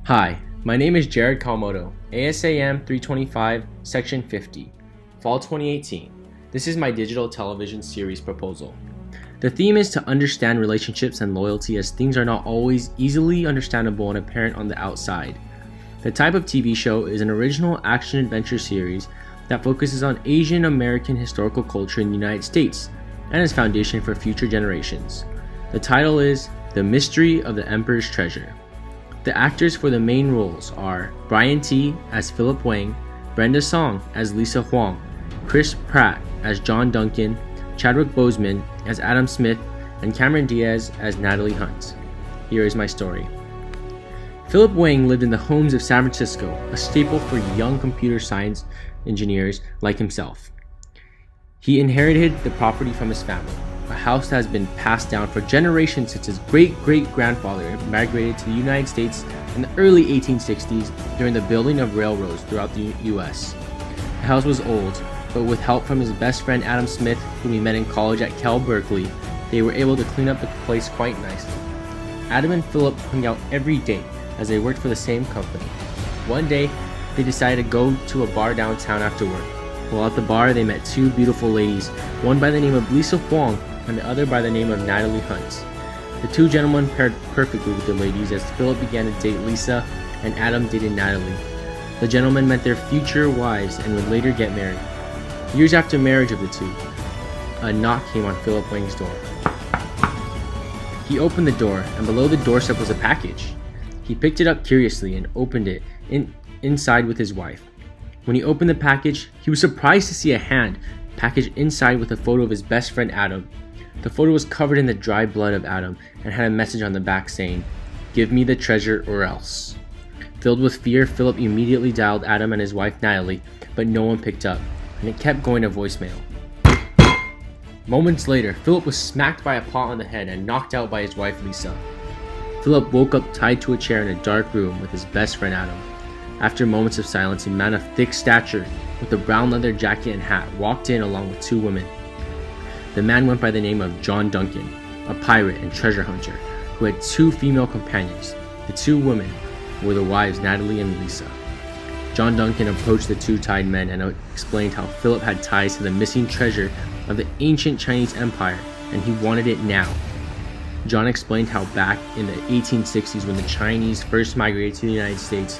Hi, my name is Jared Kawamoto, ASAM 325, Section 50, Fall 2018. This is my digital television series proposal. The theme is to understand relationships and loyalty, as things are not always easily understandable and apparent on the outside. The type of TV show is an original action-adventure series that focuses on Asian American historical culture in the United States and is foundation for future generations. The title is The Mystery of the Emperor's Treasure. The actors for the main roles are Brian T. as Philip Wang, Brenda Song as Lisa Huang, Chris Pratt as John Duncan, Chadwick Boseman as Adam Smith, and Cameron Diaz as Natalie Hunt. Here is my story. Philip Wang lived in the homes of San Francisco, a staple for young computer science engineers like himself. He inherited the property from his family, a house that has been passed down for generations since his great-great-grandfather migrated to the United States in the early 1860s during the building of railroads throughout the US. The house was old, but with help from his best friend Adam Smith, whom he met in college at Cal Berkeley, they were able to clean up the place quite nicely. Adam and Philip hung out every day as they worked for the same company. One day, they decided to go to a bar downtown after work. While at the bar, they met two beautiful ladies, one by the name of Lisa Huang and the other by the name of Natalie Hunt. The two gentlemen paired perfectly with the ladies, as Philip began to date Lisa and Adam dated Natalie. The gentlemen met their future wives and would later get married. Years after marriage of the two, a knock came on Philip Wang's door. He opened the door, and below the doorstep was a package. He picked it up curiously and opened it inside with his wife. When he opened the package, he was surprised to see a hand packaged inside with a photo of his best friend Adam. The photo was covered in the dry blood of Adam and had a message on the back saying, "Give me the treasure or else." Filled with fear, Philip immediately dialed Adam and his wife Natalie, but no one picked up, and it kept going to voicemail. Moments later, Philip was smacked by a pot on the head and knocked out by his wife Lisa. Philip woke up tied to a chair in a dark room with his best friend Adam. After moments of silence, a man of thick stature with a brown leather jacket and hat walked in along with two women. The man went by the name of John Duncan, a pirate and treasure hunter who had two female companions. The two women were the wives Natalie and Lisa. John Duncan approached the two tied men and explained how Philip had ties to the missing treasure of the ancient Chinese Empire, and he wanted it now. John explained how back in the 1860s, when the Chinese first migrated to the United States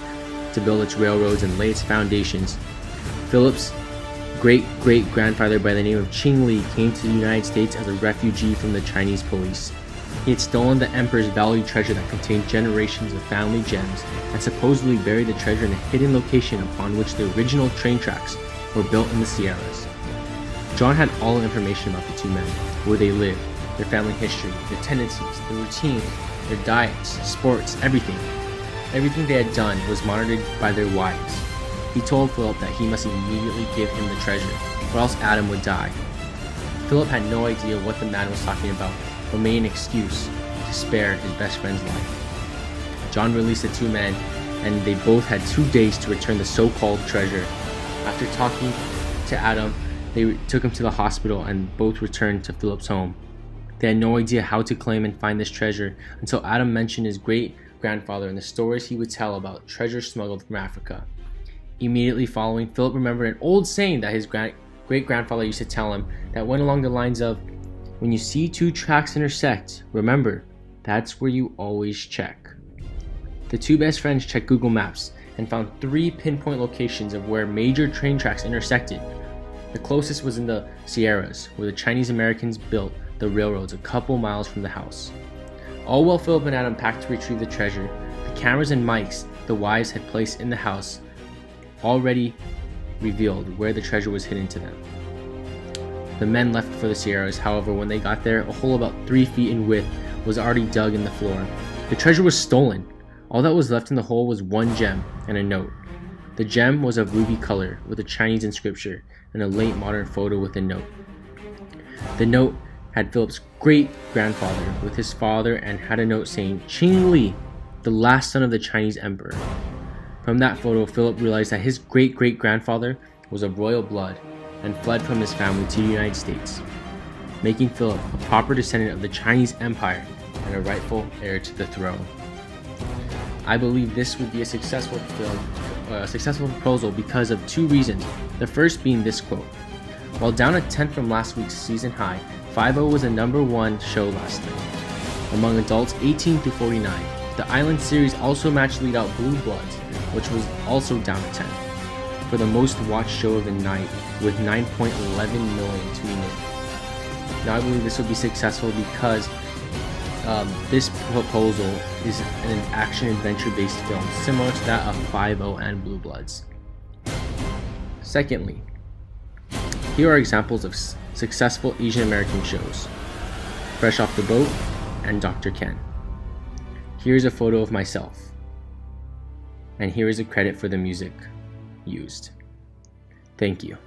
to build its railroads and lay its foundations, Philip's great-great-grandfather by the name of Qing Li came to the United States as a refugee from the Chinese police. He had stolen the emperor's valued treasure that contained generations of family gems and supposedly buried the treasure in a hidden location upon which the original train tracks were built in the Sierras. John had all the information about the two men, where they lived, their family history, their tendencies, their routines, their diets, sports, everything. Everything they had done was monitored by their wives. He told Philip that he must immediately give him the treasure, or else Adam would die. Philip had no idea what the man was talking about, but made an excuse to spare his best friend's life. John released the two men, and they both had 2 days to return the so-called treasure. After talking to Adam, they took him to the hospital, and both returned to Philip's home. They had no idea how to claim and find this treasure until Adam mentioned his great-grandfather and the stories he would tell about treasure smuggled from Africa. Immediately following, Philip remembered an old saying that his great-grandfather used to tell him that went along the lines of, "When you see two tracks intersect, remember, that's where you always check." The two best friends checked Google Maps and found 3 pinpoint locations of where major train tracks intersected. The closest was in the Sierras, where the Chinese Americans built the railroads a couple miles from the house. All while Philip and Adam packed to retrieve the treasure, the cameras and mics the wives had placed in the house already revealed where the treasure was hidden to them. The men left for the Sierras. However, when they got there, a hole about 3 feet in width was already dug in the floor. The treasure was stolen. All that was left in the hole was one gem and a note. The gem was of ruby color with a Chinese inscription and a late modern photo with a note. The note had Philip's great-grandfather with his father and had a note saying, "Qing Li, the last son of the Chinese emperor." From that photo, Philip realized that his great-great-grandfather was of royal blood and fled from his family to the United States, making Philip a proper descendant of the Chinese Empire and a rightful heir to the throne. I believe this would be a successful proposal because of two reasons. The first being this quote: "While down a 10 from last week's season high, 5-0 was a #1 show last night among adults 18 to 49. The Island series also matched lead-out Blue Bloods, which was also down a 10, for the most watched show of the night with 9.11 million tuning in." Now I believe this will be successful because this proposal is an action-adventure-based film similar to that of 5-0 and Blue Bloods. Secondly, here are examples of successful Asian American shows: Fresh Off the Boat and Dr. Ken. Here's a photo of myself, and here is a credit for the music used. Thank you.